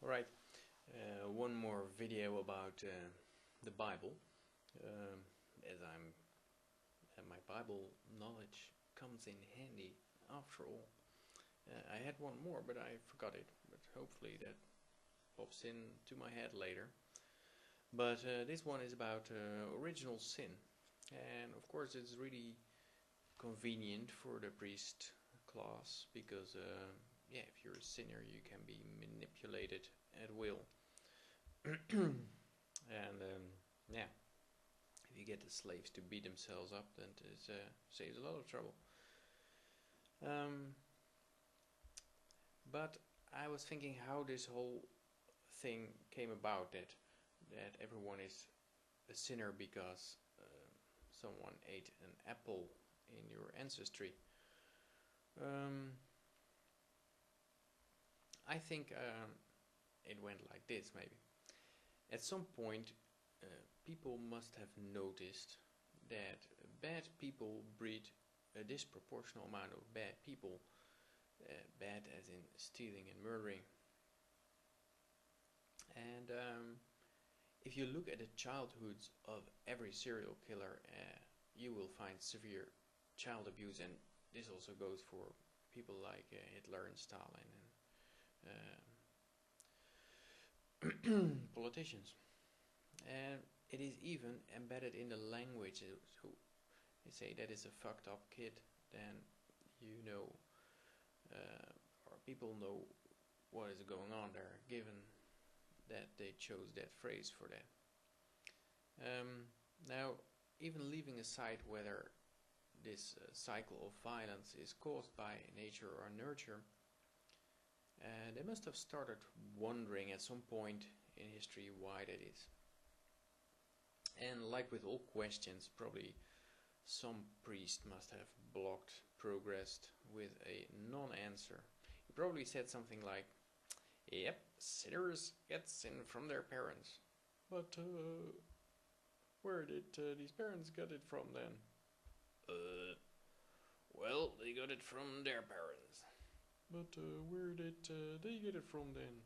Alright, one more video about the Bible. As my Bible knowledge comes in handy after all. I had one more, but I forgot it. But hopefully that pops into my head later. But this one is about original sin, and of course it's really convenient for the priest class because yeah, if you're a sinner you can be manipulated at will. And yeah, if you get the slaves to beat themselves up, then it saves a lot of trouble. But I was thinking how this whole thing came about, that everyone is a sinner because someone ate an apple in your ancestry. I think it went like this, maybe. At some point people must have noticed that bad people breed a disproportional amount of bad people, bad as in stealing and murdering. And if you look at the childhoods of every serial killer, you will find severe child abuse, and this also goes for people like Hitler and Stalin and politicians. And it is even embedded in the language. So they say that is a fucked up kid, then you know, or people know what is going on there, given that they chose that phrase for that. Now, even leaving aside whether this cycle of violence is caused by nature or nurture, they must have started wondering at some point in history why that is. And like with all questions, probably some priest must have blocked progress with a non-answer. He probably said something like, "Yep, sinners get sin from their parents. But where did these parents get it from then?" Well, they got it from their parents. But where did they get it from then?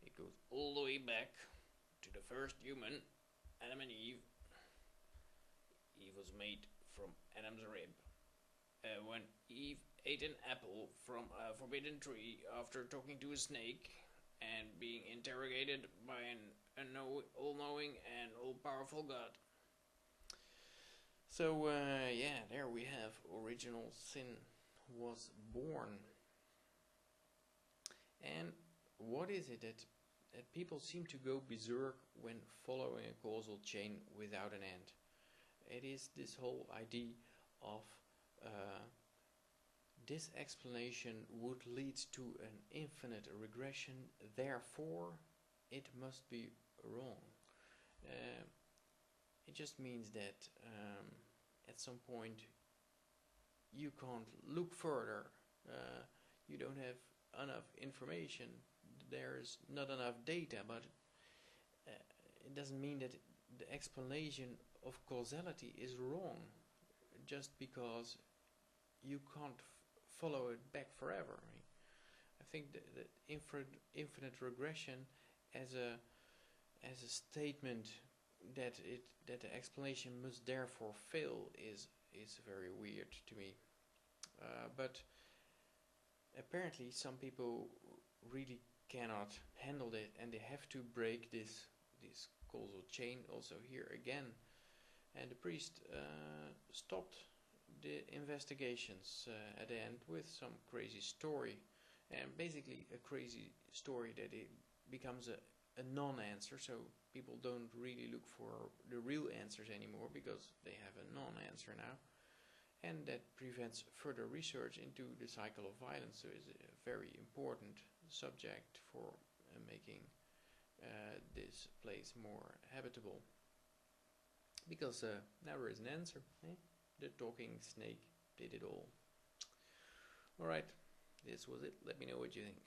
It goes all the way back to the first human, Adam and Eve. Eve was made from Adam's rib. When Eve ate an apple from a forbidden tree after talking to a snake and being interrogated by an all-knowing and all-powerful God. So yeah, there we have original sin was born. And what is it that people seem to go berserk when following a causal chain without an end? It is this whole idea of this explanation would lead to an infinite regression, therefore it must be wrong. It just means that at some point you can't look further, you don't have enough information, there's not enough data, but it doesn't mean that the explanation of causality is wrong just because you can't follow it back forever. I think that infinite regression as a statement that the explanation must therefore fail is very weird to me. But apparently some people really cannot handle it, and they have to break this causal chain also here again. And the priest stopped the investigations at the end with some crazy story, and basically a crazy story that it becomes a non-answer, so people don't really look for the real answers anymore because they have a non-answer now, and that prevents further research into the cycle of violence. So it's a very important subject for making this place more habitable, because now there is an answer. The talking snake did it all. Alright, this was it. Let me know what you think.